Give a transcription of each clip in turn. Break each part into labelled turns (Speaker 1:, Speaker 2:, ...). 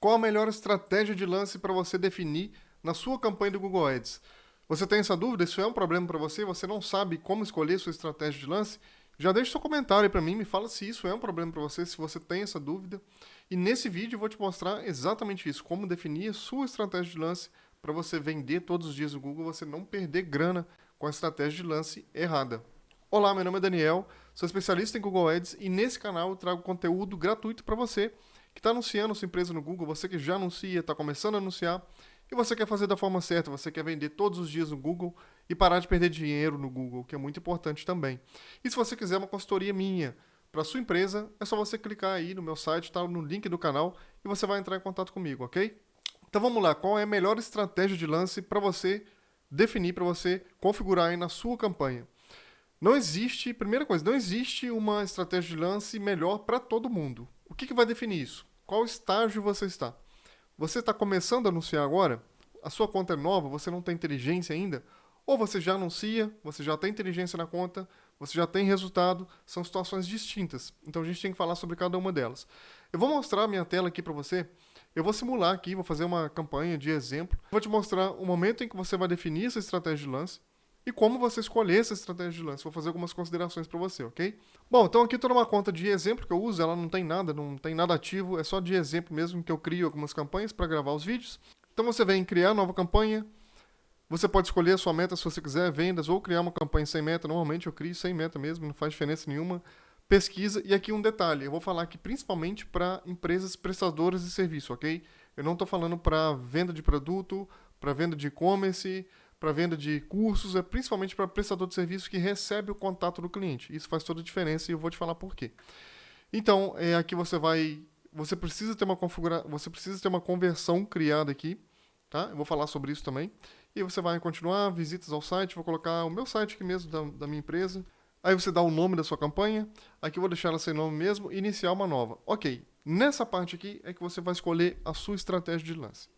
Speaker 1: qual a melhor estratégia de lance para você definir na sua campanha do Google Ads? Você tem essa dúvida? Isso é um problema para você? Você não sabe como escolher sua estratégia de lance? Já deixa seu comentário aí para mim, me fala se isso é um problema para você, se você tem essa dúvida. E nesse vídeo eu vou te mostrar exatamente isso, como definir a sua estratégia de lance para você vender todos os dias no Google, você não perder grana com a estratégia de lance errada. Olá, meu nome é Daniel, sou especialista em Google Ads e nesse canal eu trago conteúdo gratuito para você que está anunciando sua empresa no Google, você que já anuncia, está começando a anunciar e você quer fazer da forma certa, você quer vender todos os dias no Google e parar de perder dinheiro no Google, que é muito importante também. E se você quiser uma consultoria minha para sua empresa, é só você clicar aí no meu site, tá no link do canal e você vai entrar em contato comigo, ok? Então vamos lá, qual é a melhor estratégia de lance para você definir, para você configurar aí na sua campanha? Não existe, primeira coisa, não existe uma estratégia de lance melhor para todo mundo. O que vai definir isso? Qual estágio você está? Você está começando a anunciar agora? A sua conta é nova, você não tem inteligência ainda? Ou você já anuncia, você já tem inteligência na conta, você já tem resultado, são situações distintas. Então a gente tem que falar sobre cada uma delas. Eu vou mostrar a minha tela aqui para você. Eu vou simular aqui, vou fazer uma campanha de exemplo. Vou te mostrar o momento em que você vai definir essa estratégia de lance e como você escolher essa estratégia de lance. Vou fazer algumas considerações para você, ok? Bom, então aqui estou numa conta de exemplo que eu uso, ela não tem nada ativo, é só de exemplo mesmo que eu crio algumas campanhas para gravar os vídeos. Então você vem criar nova campanha, você pode escolher a sua meta se você quiser, vendas, ou criar uma campanha sem meta. Normalmente eu crio sem meta mesmo, não faz diferença nenhuma. Pesquisa, e aqui um detalhe, eu vou falar aqui principalmente para empresas prestadoras de serviço, ok? Eu não estou falando para venda de produto, para venda de e-commerce, para venda de cursos, é principalmente para prestador de serviço que recebe o contato do cliente. Isso faz toda a diferença e eu vou te falar por quê. Então, aqui você precisa ter você precisa ter uma conversão criada aqui, tá? Eu vou falar sobre isso também. E você vai continuar, visitas ao site, vou colocar o meu site aqui mesmo da minha empresa. Aí você dá o nome da sua campanha, aqui eu vou deixar ela sem nome mesmo, e iniciar uma nova. Ok, nessa parte aqui é que você vai escolher a sua estratégia de lance.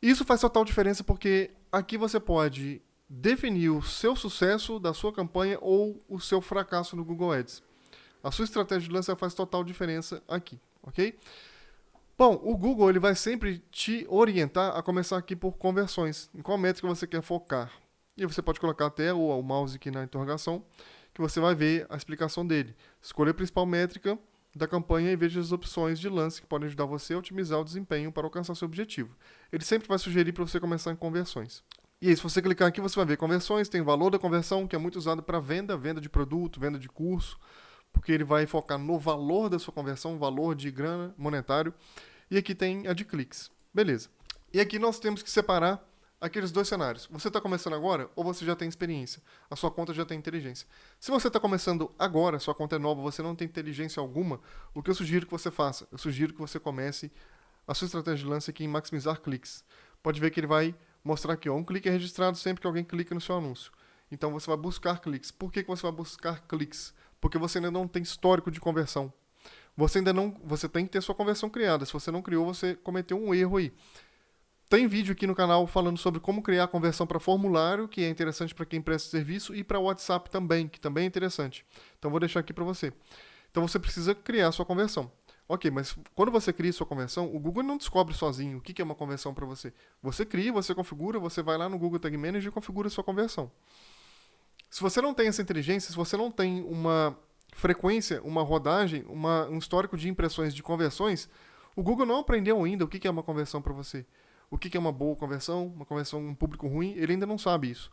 Speaker 1: Isso faz total diferença porque aqui você pode definir o seu sucesso da sua campanha ou o seu fracasso no Google Ads. A sua estratégia de lance faz total diferença aqui, ok? Bom, o Google ele vai sempre te orientar a começar aqui por conversões. Em qual métrica você quer focar? E você pode colocar até o mouse aqui na interrogação, que você vai ver a explicação dele. Escolha a principal métrica da campanha e veja as opções de lance que podem ajudar você a otimizar o desempenho para alcançar seu objetivo. Ele sempre vai sugerir para você começar em conversões. E aí, se você clicar aqui, você vai ver conversões, tem o valor da conversão, que é muito usado para venda de produto, venda de curso, porque ele vai focar no valor da sua conversão, valor de grana monetário. E aqui tem a de cliques. Beleza. E aqui nós temos que separar aqueles dois cenários. Você está começando agora ou você já tem experiência? A sua conta já tem inteligência. Se você está começando agora, sua conta é nova, você não tem inteligência alguma, o que eu sugiro que você faça? Eu sugiro que você comece a sua estratégia de lance aqui em maximizar cliques. Pode ver que ele vai mostrar aqui, ó, um clique é registrado sempre que alguém clica no seu anúncio. Então você vai buscar cliques. Por que você vai buscar cliques? Porque você ainda não tem histórico de conversão. Você tem que ter sua conversão criada. Se você não criou, você cometeu um erro aí. Tem vídeo aqui no canal falando sobre como criar conversão para formulário, que é interessante para quem presta serviço, e para WhatsApp também, que também é interessante. Então vou deixar aqui para você. Então você precisa criar sua conversão. Ok, mas quando você cria sua conversão, o Google não descobre sozinho o que é uma conversão para você. Você cria, você configura, você vai lá no Google Tag Manager e configura sua conversão. Se você não tem essa inteligência, se você não tem uma frequência, uma rodagem, um histórico de impressões de conversões, o Google não aprendeu ainda o que é uma conversão para você. O que é uma boa conversão, uma conversão em um público ruim, ele ainda não sabe isso.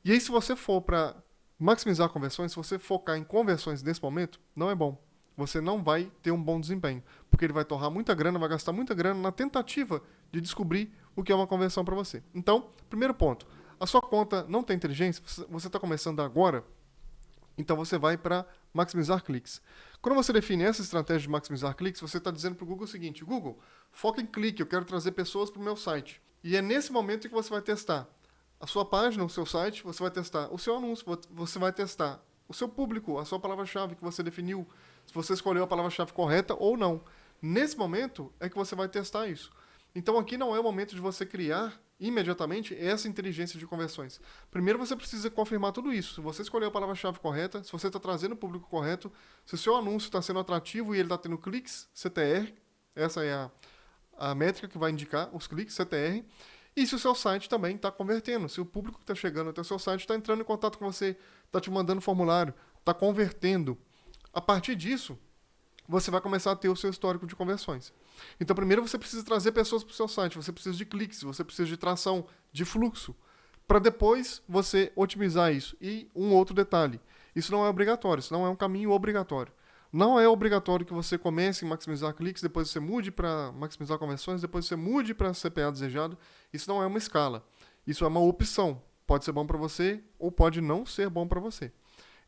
Speaker 1: E aí, se você for para maximizar conversões, se você focar em conversões nesse momento, não é bom. Você não vai ter um bom desempenho, porque ele vai torrar muita grana, vai gastar muita grana na tentativa de descobrir o que é uma conversão para você. Então, primeiro ponto, a sua conta não tem inteligência, você está começando agora, então você vai para maximizar cliques. Quando você define essa estratégia de maximizar cliques, você está dizendo para o Google o seguinte: Google, foca em clique, eu quero trazer pessoas para o meu site. E é nesse momento que você vai testar a sua página, o seu site, você vai testar o seu anúncio, você vai testar o seu público, a sua palavra-chave que você definiu, se você escolheu a palavra-chave correta ou não. Nesse momento é que você vai testar isso. Então aqui não é o momento de você criar imediatamente essa inteligência de conversões. Primeiro você precisa confirmar tudo isso. Se você escolheu a palavra-chave correta, se você está trazendo o público correto, se o seu anúncio está sendo atrativo e ele está tendo cliques, CTR, essa é a métrica que vai indicar os cliques, CTR, e se o seu site também está convertendo, se o público que está chegando até o seu site está entrando em contato com você, está te mandando formulário, está convertendo. A partir disso, você vai começar a ter o seu histórico de conversões. Então, primeiro você precisa trazer pessoas para o seu site, você precisa de cliques, você precisa de tração, de fluxo, para depois você otimizar isso. E um outro detalhe, isso não é obrigatório, isso não é um caminho obrigatório. Não é obrigatório que você comece em maximizar cliques, depois você mude para maximizar conversões, depois você mude para CPA desejado. Isso não é uma escala. Isso é uma opção. Pode ser bom para você ou pode não ser bom para você.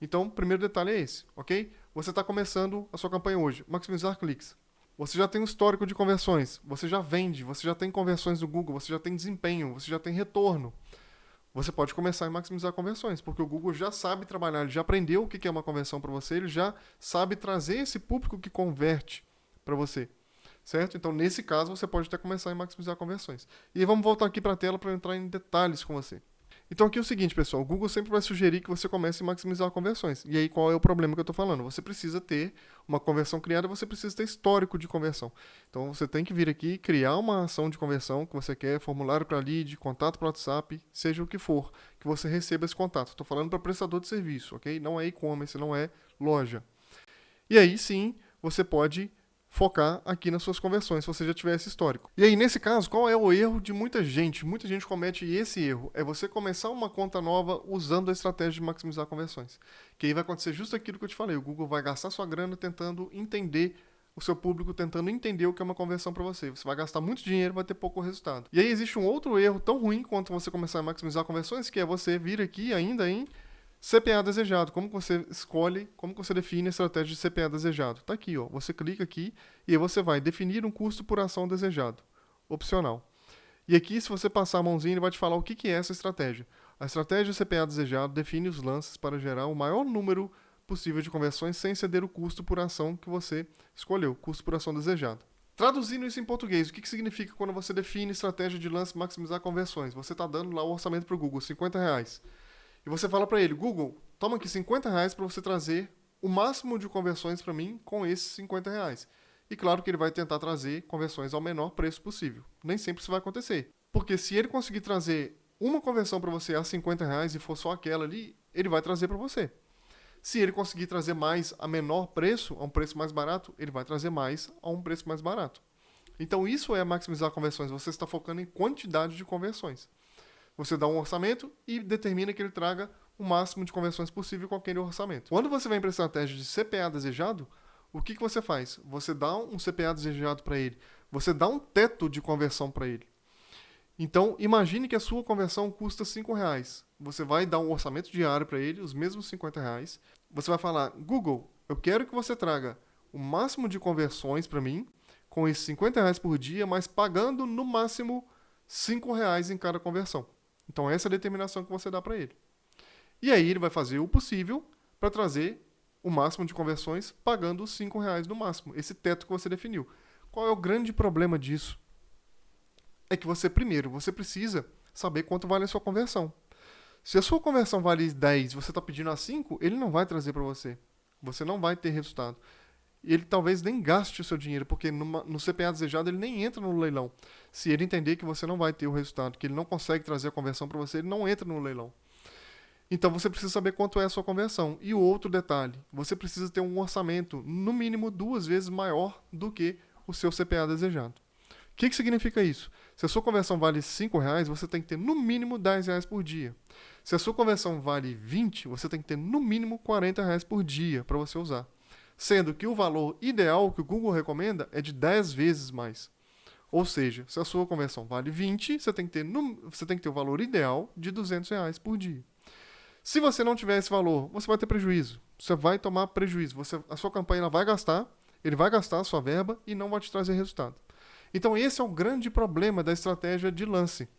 Speaker 1: Então, o primeiro detalhe é esse, ok? Você está começando a sua campanha hoje, maximizar cliques. Você já tem um histórico de conversões, você já vende, você já tem conversões do Google, você já tem desempenho, você já tem retorno. Você pode começar a maximizar conversões, porque o Google já sabe trabalhar, ele já aprendeu o que é uma conversão para você, ele já sabe trazer esse público que converte para você, certo? Então, nesse caso, você pode até começar a maximizar conversões. E aí, vamos voltar aqui para a tela para entrar em detalhes com você. Então, aqui é o seguinte, pessoal, o Google sempre vai sugerir que você comece a maximizar conversões. E aí, qual é o problema que eu estou falando? Você precisa ter uma conversão criada, você precisa ter histórico de conversão. Então, você tem que vir aqui, criar uma ação de conversão que você quer, formulário para lead, contato para WhatsApp, seja o que for, que você receba esse contato. Estou falando para prestador de serviço, ok? Não é e-commerce, não é loja. E aí, sim, você pode focar aqui nas suas conversões, se você já tiver esse histórico. E aí, nesse caso, qual é o erro de muita gente? Muita gente comete esse erro. É você começar uma conta nova usando a estratégia de maximizar conversões. Que aí vai acontecer justo aquilo que eu te falei. O Google vai gastar sua grana tentando entender o seu público, tentando entender o que é uma conversão para você. Você vai gastar muito dinheiro, vai ter pouco resultado. E aí existe um outro erro tão ruim quanto você começar a maximizar conversões, que é você vir aqui ainda em CPA desejado. Como que você escolhe, como que você define a estratégia de CPA desejado? Tá aqui, ó. Você clica aqui e aí você vai definir um custo por ação desejado. Opcional. E aqui, se você passar a mãozinha, ele vai te falar o que é essa estratégia. A estratégia CPA desejado define os lances para gerar o maior número possível de conversões sem ceder o custo por ação que você escolheu, custo por ação desejado. Traduzindo isso em português, o que significa quando você define estratégia de lance maximizar conversões? Você está dando lá o orçamento para o Google, R$50. E você fala para ele, Google, toma aqui R$50 para você trazer o máximo de conversões para mim com esses R$50. E claro que ele vai tentar trazer conversões ao menor preço possível. Nem sempre isso vai acontecer. Porque se ele conseguir trazer uma conversão para você a R$50 e for só aquela ali, ele vai trazer para você. Se ele conseguir trazer mais a menor preço, a um preço mais barato, ele vai trazer mais a um preço mais barato. Então isso é maximizar conversões. Você está focando em quantidade de conversões. Você dá um orçamento e determina que ele traga o máximo de conversões possível com aquele orçamento. Quando você vem para a estratégia de CPA desejado, o que você faz? Você dá um CPA desejado para ele. Você dá um teto de conversão para ele. Então, imagine que a sua conversão custa R$5. Você vai dar um orçamento diário para ele, os mesmos R$50. Você vai falar, Google, eu quero que você traga o máximo de conversões para mim, com esses R$50 por dia, mas pagando no máximo R$5 em cada conversão. Então, essa é a determinação que você dá para ele. E aí, ele vai fazer o possível para trazer o máximo de conversões pagando os R$5 no máximo, esse teto que você definiu. Qual é o grande problema disso? É que você, primeiro, você precisa saber quanto vale a sua conversão. Se a sua conversão vale 10 e você está pedindo a 5, ele não vai trazer para você. Você não vai ter resultado. Ele talvez nem gaste o seu dinheiro, porque no CPA desejado ele nem entra no leilão. Se ele entender que você não vai ter o resultado, que ele não consegue trazer a conversão para você, ele não entra no leilão. Então você precisa saber quanto é a sua conversão. E o outro detalhe, você precisa ter um orçamento no mínimo 2 vezes maior do que o seu CPA desejado. O que significa isso? Se a sua conversão vale R$5, você tem que ter no mínimo R$10 por dia. Se a sua conversão vale 20, você tem que ter no mínimo R$40 por dia para você usar. Sendo que o valor ideal que o Google recomenda é de 10 vezes mais. Ou seja, se a sua conversão vale 20, você tem que ter o valor ideal de R$200 por dia. Se você não tiver esse valor, você vai ter prejuízo. Você vai tomar prejuízo. A sua campanha vai gastar, ele vai gastar a sua verba e não vai te trazer resultado. Então esse é o grande problema da estratégia de lance.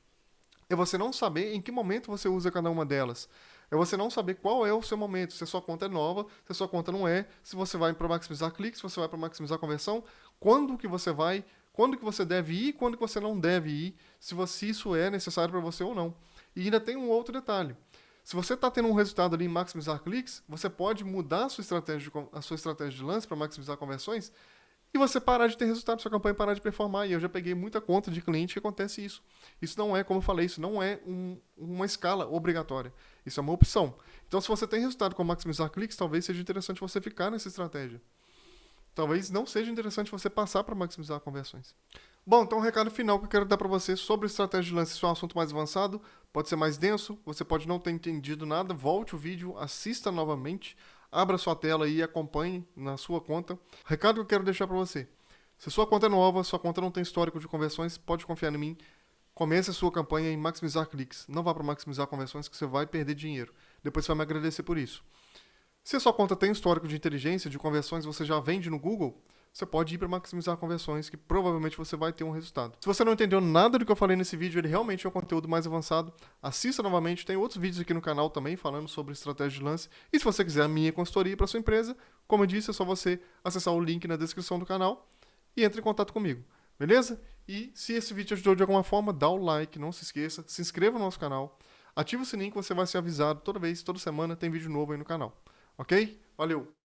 Speaker 1: É você não saber em que momento você usa cada uma delas. É você não saber qual é o seu momento. Se a sua conta é nova, se a sua conta não é, se você vai para maximizar cliques, se você vai para maximizar conversão, quando que você vai, quando que você deve ir, quando que você não deve ir, se isso é necessário para você ou não. E ainda tem um outro detalhe. Se você está tendo um resultado ali em maximizar cliques, você pode mudar a sua estratégia de lance para maximizar conversões e você parar de ter resultado, sua campanha parar de performar. E eu já peguei muita conta de cliente que acontece isso. Isso não é, como eu falei, isso não é uma escala obrigatória. Isso é uma opção. Então, se você tem resultado com maximizar cliques, talvez seja interessante você ficar nessa estratégia. Talvez não seja interessante você passar para maximizar conversões. Bom, então o recado final que eu quero dar para você sobre estratégia de lance. Isso é um assunto mais avançado, pode ser mais denso, você pode não ter entendido nada, volte o vídeo, assista novamente, abra sua tela e acompanhe na sua conta. Recado que eu quero deixar para você. Se sua conta é nova, sua conta não tem histórico de conversões, pode confiar em mim. Comece a sua campanha em maximizar cliques. Não vá para maximizar conversões que você vai perder dinheiro. Depois você vai me agradecer por isso. Se a sua conta tem histórico de inteligência, de conversões, você já vende no Google, você pode ir para maximizar conversões, que provavelmente você vai ter um resultado. Se você não entendeu nada do que eu falei nesse vídeo, ele realmente é um conteúdo mais avançado, assista novamente, tem outros vídeos aqui no canal também falando sobre estratégia de lance. E se você quiser a minha consultoria para sua empresa, como eu disse, é só você acessar o link na descrição do canal e entre em contato comigo, beleza? E se esse vídeo te ajudou de alguma forma, dá o like, não se esqueça, se inscreva no nosso canal, ative o sininho que você vai ser avisado toda semana tem vídeo novo aí no canal. Ok? Valeu!